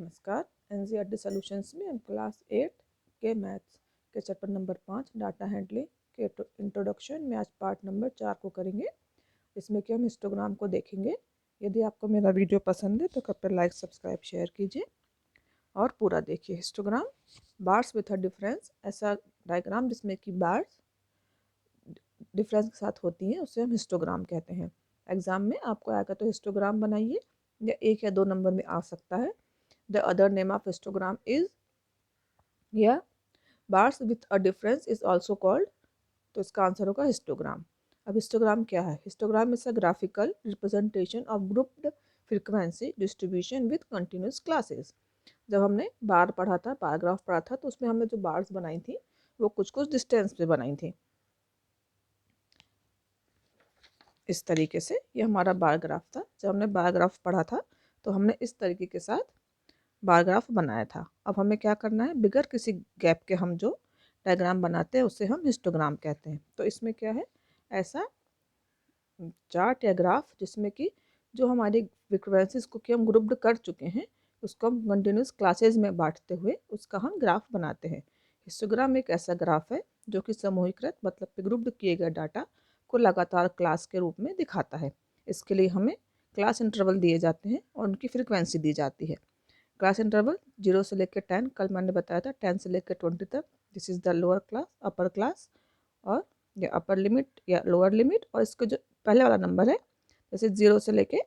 नमस्कार। NCERT solutions में हम क्लास 8 के मैथ्स के चैप्टर नंबर 5 डाटा हैंडलिंग के इंट्रोडक्शन में आज पार्ट नंबर 4 को करेंगे। इसमें कि हम हिस्टोग्राम को देखेंगे। यदि आपको मेरा वीडियो पसंद है तो कृपया लाइक सब्सक्राइब शेयर कीजिए और पूरा देखिए। Histogram bars with a difference, ऐसा डायग्राम जिसमें कि बार्स डिफरेंस के साथ होती हैं उसे हम हिस्टोग्राम कहते हैं। एग्जाम में आपको आएगा तो हिस्टोग्राम बनाइए, या 1 या 2 नंबर में आ सकता है। The other name of histogram is bars with a difference is also called, तो इसका आंसर होगा हिस्टोग्राम। अब हिस्टोग्राम क्या है? Histogram is a graphical representation of grouped frequency distribution with continuous classes. जब हमने बार पढ़ा था, बारग्राफ पढ़ा था, तो उसमें हमने जो बार्स बनाई थी वो कुछ कुछ डिस्टेंस पे बनाई थी। इस तरीके से ये हमारा बारग्राफ था। जब हमने बारग्राफ पढ़ा था तो हमने इस तरीके के साथ बारग्राफ बनाया था। अब हमें क्या करना है, बिगर किसी गैप के हम जो डायग्राम बनाते हैं उसे हम हिस्टोग्राम कहते हैं। तो इसमें क्या है, ऐसा चार्ट या ग्राफ जिसमें कि जो हमारी फ्रीक्वेंसीज को कि हम ग्रुप्ड कर चुके हैं उसको हम कंटिन्यूस क्लासेज में बांटते हुए उसका हम ग्राफ बनाते हैं। हिस्टोग्राम एक ऐसा ग्राफ है जो कि समूहीकृत मतलब ग्रुप्ड किए गए डाटा को लगातार क्लास के रूप में दिखाता है। इसके लिए हमें क्लास इंटरवल दिए जाते हैं और उनकी फ्रिक्वेंसी दी जाती है। क्लास इंटरवल 0 से लेकर 10, कल मैंने बताया था 10 से लेकर 20 तक। This is the lower class, upper class, और या अपर लिमिट या लोअर लिमिट। और इसका जो पहले वाला नंबर है, जैसे 0 से लेके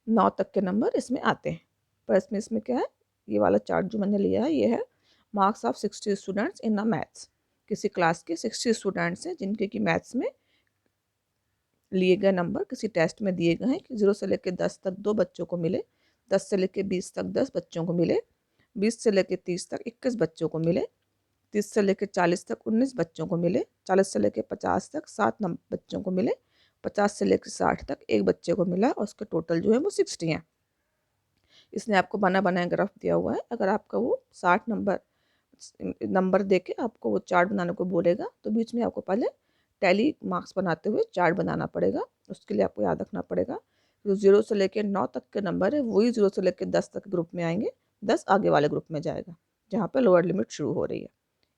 9 तक के नंबर इसमें आते हैं। पर इसमें क्या है, ये वाला चार्ट जो मैंने लिया है ये है marks of 60 students in a maths. किसी क्लास के 60 स्टूडेंट्स हैं जिनके कि मैथ्स में लिए गए नंबर किसी टेस्ट में दिए गए हैं कि 0 से लेकर 10 तक 2 बच्चों को मिले, 10 से लेकर 20 तक 10 बच्चों को मिले, 20 से लेकर 30 तक 21 बच्चों को मिले, 30 से लेकर 40 तक 19 बच्चों को मिले, 40 से लेकर 50 तक 7 बच्चों को मिले, 50 से लेकर 60 तक एक बच्चे को मिला, और उसके टोटल जो है वो 60 हैं। इसने आपको बना बनाया ग्राफ दिया हुआ है। अगर आपका वो 60 नंबर दे के आपको वो चार्ट बनाने को बोलेगा तो बीच में आपको पहले टैली मार्क्स बनाते हुए चार्ट बनाना पड़ेगा। उसके लिए आपको याद रखना पड़ेगा जो 0 से लेकर 9 तक के नंबर है वही 0 से लेकर 10 तक ग्रुप में आएंगे, 10 आगे वाले ग्रुप में जाएगा जहाँ पे लोअर लिमिट शुरू हो रही है।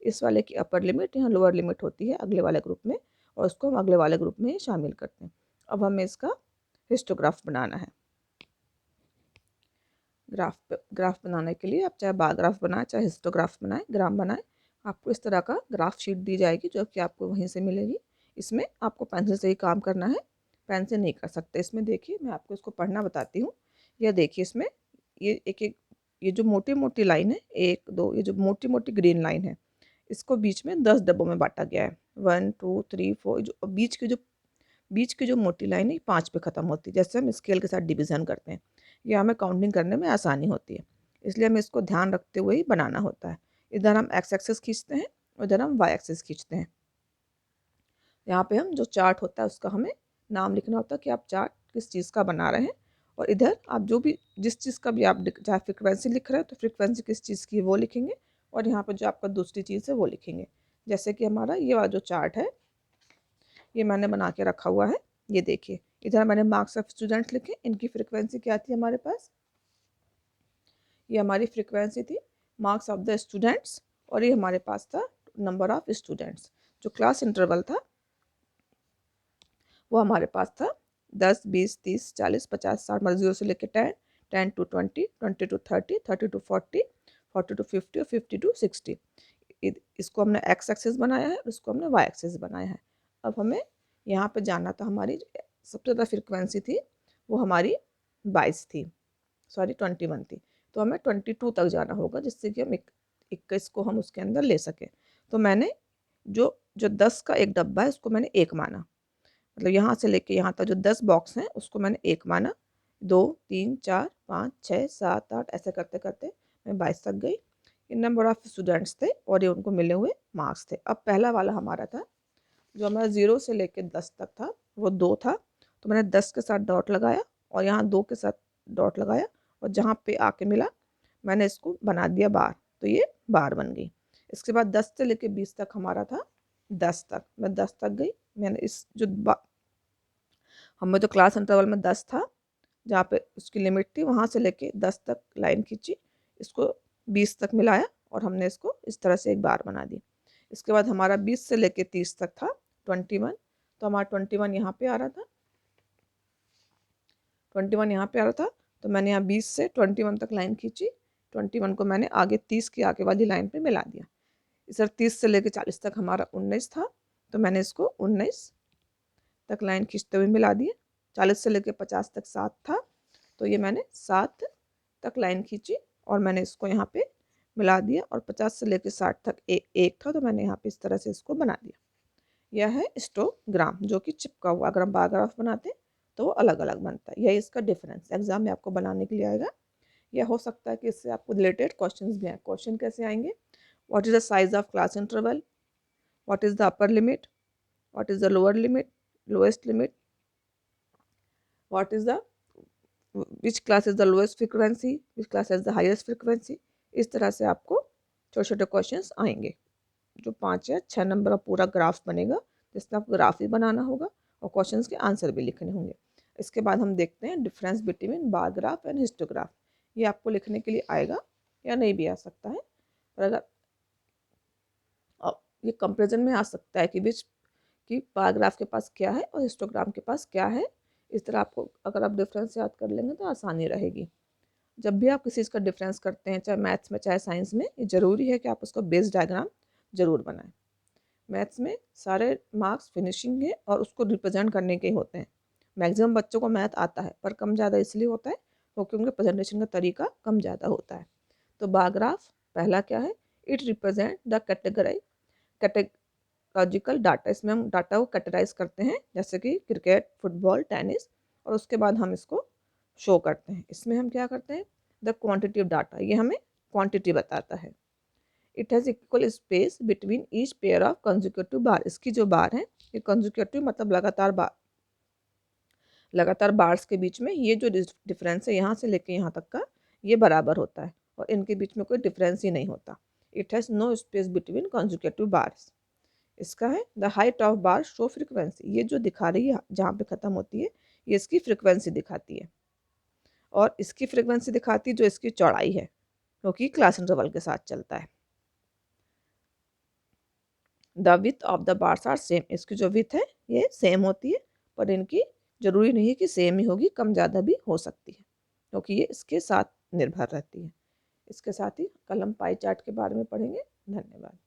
इस वाले की अपर लिमिट यहाँ लोअर लिमिट होती है अगले वाले ग्रुप में, और उसको हम अगले वाले ग्रुप में ही शामिल करते हैं। अब हमें इसका हिस्टोग्राफ बनाना है। ग्राफ बनाने के लिए आप चाहे बार ग्राफ बनाएं चाहे हिस्टोग्राफ बनाएं, ग्राफ बनाएं, आपको इस तरह का ग्राफ शीट दी जाएगी जो कि आपको वहीं से मिलेगी। इसमें आपको पेंसिल से ही काम करना है, पेन से नहीं कर सकते। इसमें देखिए मैं आपको इसको पढ़ना बताती हूँ। यह देखिए इसमें ये ये जो मोटी मोटी लाइन है 1 2, ये जो मोटी मोटी ग्रीन लाइन है इसको बीच में 10 डब्बों में बांटा गया है। 1 2 3 4, जो बीच की जो मोटी लाइन है 5 पे ख़त्म होती है। जैसे हम स्केल के साथ डिवीज़न करते हैं, ये हमें काउंटिंग करने में आसानी होती है, इसलिए हमें इसको ध्यान रखते हुए ही बनाना होता है। इधर हम एक्स एक्सिस खींचते हैं, उधर हम वाई एक्सिस खींचते हैं। यहाँ पे हम जो चार्ट होता है उसका हमें नाम लिखना होता है कि आप चार्ट किस चीज़ का बना रहे हैं, और इधर आप जो भी जिस चीज़ का भी आप चाहे फ्रिक्वेंसी लिख रहे हो तो फ्रिक्वेंसी किस चीज़ की है वो लिखेंगे, और यहाँ पर जो आपका दूसरी चीज़ है वो लिखेंगे। जैसे कि हमारा ये वाला जो चार्ट है ये मैंने बना के रखा हुआ है। ये देखिए इधर मैंने मार्क्स ऑफ स्टूडेंट्स लिखे, इनकी फ्रिक्वेंसी क्या थी हमारे पास, ये हमारी फ्रिक्वेंसी थी मार्क्स ऑफ द स्टूडेंट्स, और ये हमारे पास था नंबर ऑफ स्टूडेंट्स। जो क्लास इंटरवल था वो हमारे पास था 10 20 30 40 50 60, मतलब 0 से लेकर 10, 10 to 20, 20 to 30, 30 to 40, 40 to 50 और 50 to 60। इसको हमने एक्स एक्सिस बनाया है और इसको हमने वाई एक्सिस बनाया है। अब हमें यहाँ पे जाना था, हमारी सबसे ज़्यादा फ्रिक्वेंसी थी वो हमारी 22 थी, सॉरी 21 थी, तो हमें 22 तक जाना होगा जिससे कि हम 21 को हम उसके अंदर ले सकें। तो मैंने जो जो 10 का एक डब्बा है उसको मैंने 1 माना, मतलब यहाँ से लेके यहाँ तक जो 10 बॉक्स हैं उसको मैंने 1 माना। 2 3 4 5 6 7 8 ऐसे करते करते मैं 22 तक गई। ये नंबर ऑफ स्टूडेंट्स थे और ये उनको मिले हुए मार्क्स थे। अब पहला वाला हमारा था जो हमारा 0 से लेकर 10 तक था वो 2 था, तो मैंने 10 के साथ डॉट लगाया और यहाँ 2 के साथ डॉट लगाया, और जहाँ पे आके मिला मैंने इसको बना दिया बार, तो ये बार बन गई। इसके बाद 10 से लेकर 20 तक हमारा था 10 तक, मैं 10 तक गई। मैंने इस जो हमें तो क्लास इंटरवल में 10 था, जहाँ पे उसकी लिमिट थी वहाँ से लेके 10 तक लाइन खींची, इसको 20 तक मिलाया और हमने इसको इस तरह से एक बार बना दी। इसके बाद हमारा 20 से लेके 30 तक था 21, तो हमारा 21 यहाँ पे आ रहा था, 21 यहाँ पे आ रहा था, तो मैंने यहाँ 20 से 21 तक लाइन खींची, 21 को मैंने आगे 30 की आगे वाली लाइन पे मिला दिया। इस तरह 30 से लेके 40 तक हमारा 19 था, तो मैंने इसको 19 तक लाइन खींचते हुए मिला दिए। 40 से लेके 50 तक 7 था, तो ये मैंने 7 तक लाइन खींची और मैंने इसको यहाँ पे मिला दिया, और 50 से लेके 60 तक एक था, तो मैंने यहाँ पे इस तरह से इसको बना दिया। यह है हिस्टोग्राम, जो कि चिपका हुआ। अगर हम बार ग्राफ बनाते तो वो अलग अलग बनता है। यही इसका डिफरेंस एग्जाम में आपको बनाने के लिए आएगा। यह हो सकता है कि इससे आपको रिलेटेड क्वेश्चंस भी आए। क्वेश्चन कैसे आएंगे? What is the size of class interval, what is the upper limit, what is the lower limit, lowest limit, what is the which class is the lowest frequency, which class is the highest frequency. इस तरह से आपको छोटे छोटे questions आएंगे, जो 5 या 6 number का पूरा ग्राफ बनेगा, जिसमें आपको ग्राफ भी बनाना होगा और क्वेश्चंस के आंसर भी लिखने होंगे। इसके बाद हम देखते हैं difference between bar graph and histograph. ये आपको लिखने के लिए आएगा या नहीं भी आ सकता है, पर अगर ये कंपेरिजन में आ सकता है कि बीच कि बार ग्राफ के पास क्या है और हिस्टोग्राम के पास क्या है। इस तरह आपको अगर आप डिफरेंस याद कर लेंगे तो आसानी रहेगी। जब भी आप किसी चीज़ का डिफरेंस करते हैं, चाहे मैथ्स में चाहे साइंस में, ये ज़रूरी है कि आप उसको बेस डायग्राम जरूर बनाएं। मैथ्स में सारे मार्क्स फिनिशिंग है और उसको रिप्रेजेंट करने के ही होते हैं। मैक्सिमम बच्चों को मैथ आता है, पर कम ज़्यादा इसलिए होता है क्योंकि उनके प्रेजेंटेशन का तरीका कम ज़्यादा होता है। तो बार ग्राफ पहला क्या है? It represent the categorical data. इसमें हम डाटा को कैटेगराइज करते हैं, जैसे कि क्रिकेट, फुटबॉल, टेनिस, और उसके बाद हम इसको शो करते हैं। इसमें हम क्या करते हैं? द क्वांटिटी ऑफ डाटा, ये हमें क्वांटिटी बताता है। It has equal space between each pair of consecutive bar. इसकी जो बार है, ये कंजिक्यूटिव मतलब लगातार बार्स के बीच में ये जो डिफरेंस है यहाँ से लेके यहाँ तक का, ये बराबर होता है और इनके बीच में कोई डिफरेंस ही नहीं होता। It has no space between consecutive bars. इसका है the height of bar show frequency. ये जो दिखा रही है जहाँ पे ख़त्म होती है, ये इसकी फ्रिक्वेंसी दिखाती है, और इसकी फ्रिक्वेंसी दिखाती है जो इसकी चौड़ाई है, क्योंकि क्लास इंटरवल के साथ चलता है। The width of the bars are same. इसकी जो विथ है ये सेम होती है, पर इनकी जरूरी नहीं है कि सेम ही होगी, कम ज़्यादा भी हो सकती है, क्योंकि ये इसके साथ निर्भर रहती है। इसके साथ ही कल हम पाई चार्ट के बारे में पढ़ेंगे। धन्यवाद।